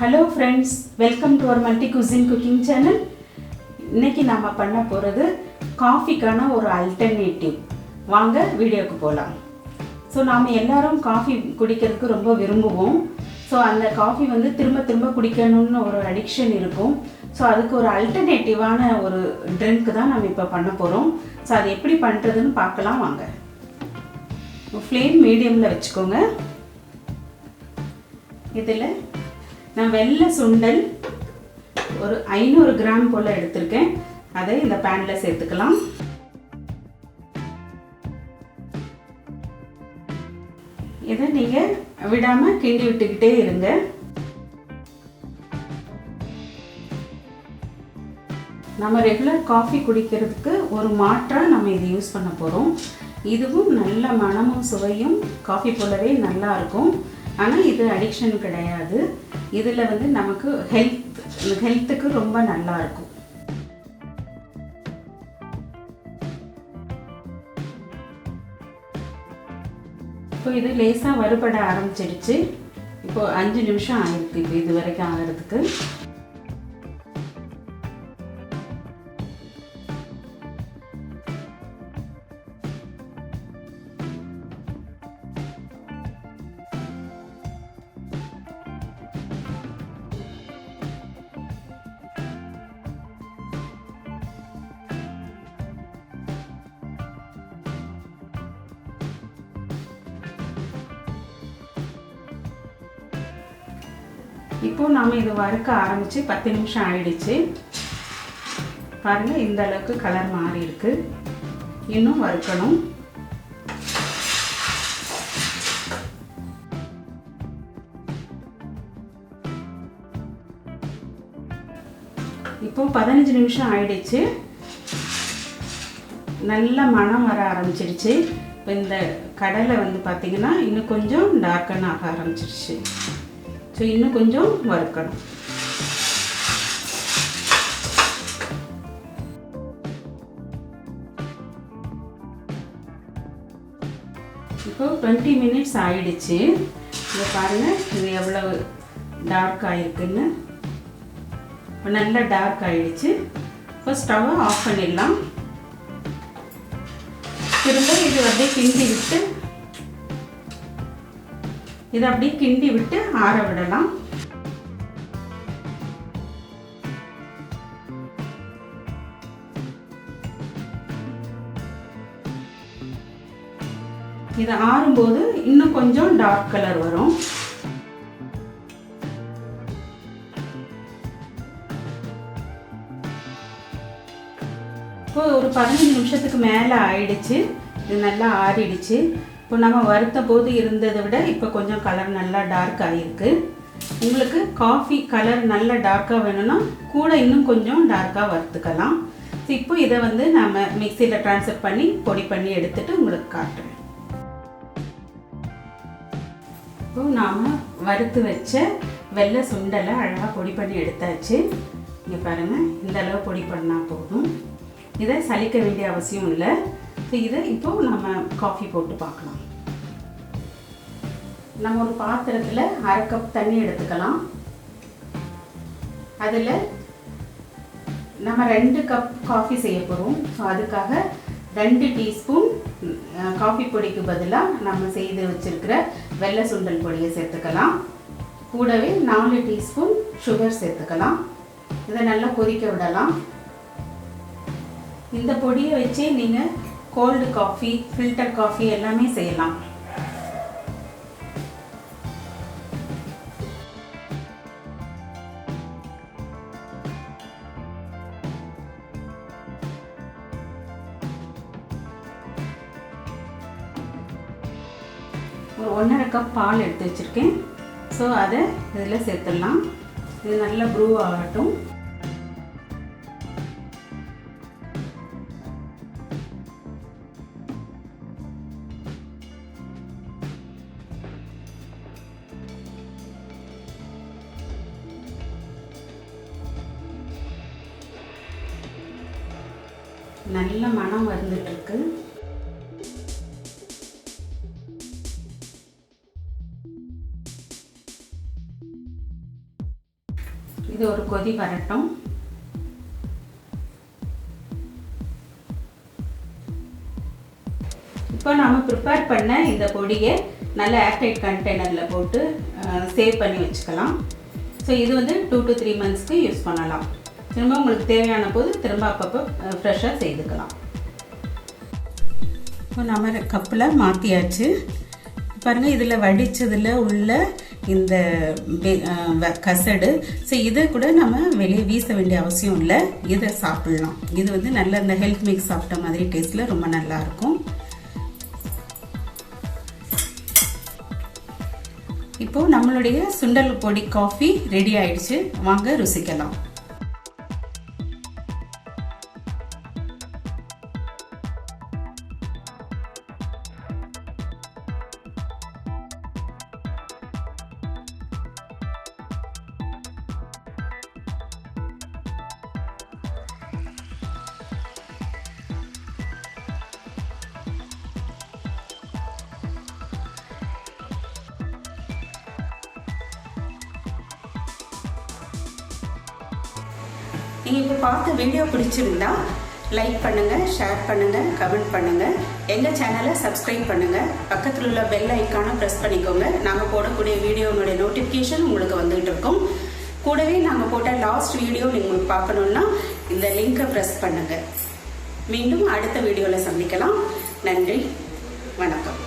Hello friends, welcome to our multi cuisine cooking channel. இன்னைக்கு நாம பண்ண போறது காஃபிக்கான ஒரு ஆல்டர்னேட்டிவ். வாங்க வீடியோக்கு போலாம். சோ நாம எல்லாரும் காஃபி குடிக்கிறதுக்கு ரொம்ப விரும்புவோம். சோ அந்த காஃபி வந்து திரும்ப திரும்ப குடிக்கணும்னு ஒரு அடிக்ஷன் இருக்கும். சோ அதுக்கு ஒரு ஆல்டர்னேட்டிவான ஒரு ட்ரிங்க் தான் நாம இப்ப பண்ண போறோம். சோ அது எப்படி பண்றதுன்னு பார்க்கலாம் வாங்க. ஃப்ளேம் மீடியம்ல வெச்சுக்கோங்க. இதில நான் வெள்ளை சுண்டல் ஒரு 500 கிராம் போல எடுத்துர்க்கேன். அதை இந்த panல சேர்த்துக்கலாம். இதை நீங்க விடாம கிண்டி விட்டுக்கிட்டே இருங்க. நம்ம ரெகுலர் காஃபி குடிக்கிறதுக்கு ஒரு மாற்றா நம்ம இதை யூஸ் பண்ண போறோம். இதுவும் நல்ல மணமும் சுவையும் காஃபி போலவே நல்லா இருக்கும். ஆனா இது அடிக்ஷன் கிடையாது. இதுல வந்து நமக்கு ஹெல்த்துக்கு ரொம்ப நல்லா இருக்கும். இப்போ இது லேசா வறுபட ஆரம்பிச்சிடுச்சு. இப்போ 5 நிமிஷம் ஆயிருக்கு இப்போ இது வரைக்கும் ஆகிறதுக்கு. இப்போ நாம இது வறுக்க ஆரம்பிச்சு 10 நிமிஷம் ஆயிடுச்சு. பாருங்க இந்த அளவுக்கு கலர் மாறி இருக்கு. இன்னும் வறுக்கணும். இப்போ 15 நிமிஷம் ஆயிடுச்சு. நல்ல மணம் வர ஆரம்பிச்சிடுச்சு. இப்போ இந்த கடலை வந்து பாத்தீங்கன்னா இன்னும் கொஞ்சம் டார்க்கன் ஆக ஆரம்பிச்சிடுச்சு. ஸோ இன்னும் கொஞ்சம் வறுக்கணும். இப்போ 20 மினிட்ஸ் ஆயிடுச்சு. இதை பாருங்க இது எவ்வளவு டார்க் ஆயிருக்குன்னு. இப்போ நல்லா டார்க் ஆயிடுச்சு. இப்போ ஸ்டவ்வை ஆஃப் பண்ணிடலாம். திரும்ப இது அப்படியே கிண்டி விட்டு இதை அப்படியே கிண்டி விட்டு ஆற விடலாம். இது ஆறும்போது இன்னும் கொஞ்சம் டார்க் கலர் வரும். இப்போ ஒரு 15 நிமிஷத்துக்கு மேலே ஆயிடுச்சு. இது நல்லா ஆறிடுச்சு. இப்போ நம்ம வறுத்த போது இருந்ததை விட இப்போ கொஞ்சம் கலர் நல்லா டார்க் ஆகிருக்கு. உங்களுக்கு காஃபி கலர் நல்லா டார்க்காக வேணும்னா கூட இன்னும் கொஞ்சம் டார்க்காக வறுத்துக்கலாம். இப்போ இதை வந்து நம்ம மிக்சியில் ட்ரான்ஸ்ஃபர் பண்ணி பொடி பண்ணி எடுத்துட்டு உங்களுக்கு காட்டுறேன். இப்போ நாம் வறுத்து வச்ச வெள்ளை சுண்டலை அழகாக பொடி பண்ணி எடுத்தாச்சு. இங்கே பாருங்கள் இந்த அளவு பொடி பண்ணால் போதும். இதை சலிக்க வேண்டிய அவசியம் இல்லை. இதை இப்போ நம்ம காஃபி போட்டு பார்க்கலாம். நம்ம ஒரு பாத்திரத்தில் 1/2 கப் தண்ணி எடுத்துக்கலாம். அதில் நம்ம 2 கப் காஃபி செய்ய போகிறோம். ஸோ அதுக்காக 2 டீஸ்பூன் காஃபி பொடிக்கு பதிலாக நம்ம செய்து வச்சிருக்கிற வெள்ளை சுண்டல் பொடியை சேர்த்துக்கலாம். கூடவே 4 டீஸ்பூன் சுகர் சேர்த்துக்கலாம். இதை நல்லா கொதிக்க விடலாம். இந்த பொடியை வச்சு நீங்கள் கோல்டு காஃபி, ஃபில்டர் காஃபி எல்லாமே செய்யலாம். ஒரு 1/2 கப் பால் எடுத்து வச்சிருக்கேன். ஸோ அதை இதில் சேர்த்துடலாம். இது நல்லா ப்ரூ ஆகட்டும். நல்ல மணம் வந்துட்டு இருக்கு. கொதி வரட்டும். இப்போ நாம் ப்ரிப்பேர் பண்ண இந்த பொடியை நல்ல ஏர்டைட் கண்டெய்னரில் போட்டு சேவ் பண்ணி வச்சுக்கலாம். ஸோ இது வந்து 2 to 3 monthsக்கு யூஸ் பண்ணலாம். திரும்ப உங்களுக்கு தேவையான போது திரும்ப அப்பப்போ ஃப்ரெஷ்ஷாக செய்துக்கலாம். இப்போ நம்ம கப்பில் மாற்றியாச்சு. பாருங்கள், இதில் வடித்ததில் உள்ள இந்த கசடு. ஸோ இதை கூட நம்ம வெளியே வீச வேண்டிய அவசியம் இல்லை, இதை சாப்பிட்லாம். இது வந்து நல்ல இந்த ஹெல்த் மிக்ஸ் சாப்பிட்ட மாதிரி டேஸ்ட்டில் ரொம்ப நல்லாயிருக்கும். இப்போ நம்மளுடைய சுண்டல் பொடி காஃபி ரெடி ஆயிடுச்சு. வாங்க ருசிக்கலாம். நீங்கள் இப்போ பார்த்த வீடியோ பிடிச்சிருந்தா லைக் பண்ணுங்கள், ஷேர் பண்ணுங்கள், கமெண்ட் பண்ணுங்கள். எங்கள் சேனலை சப்ஸ்கிரைப் பண்ணுங்கள். பக்கத்தில் உள்ள பெல் ஐக்கானை ப்ரெஸ் பண்ணிக்கோங்க. நாங்கள் போடக்கூடிய வீடியோனுடைய நோட்டிஃபிகேஷன் உங்களுக்கு வந்துகிட்டு இருக்கும். கூடவே நாங்கள் போட்ட லாஸ்ட் வீடியோ நீங்கள் பார்க்கணுன்னா இந்த லிங்கை ப்ரெஸ் பண்ணுங்கள். மீண்டும் அடுத்த வீடியோவில் சந்திக்கலாம். நன்றி, வணக்கம்.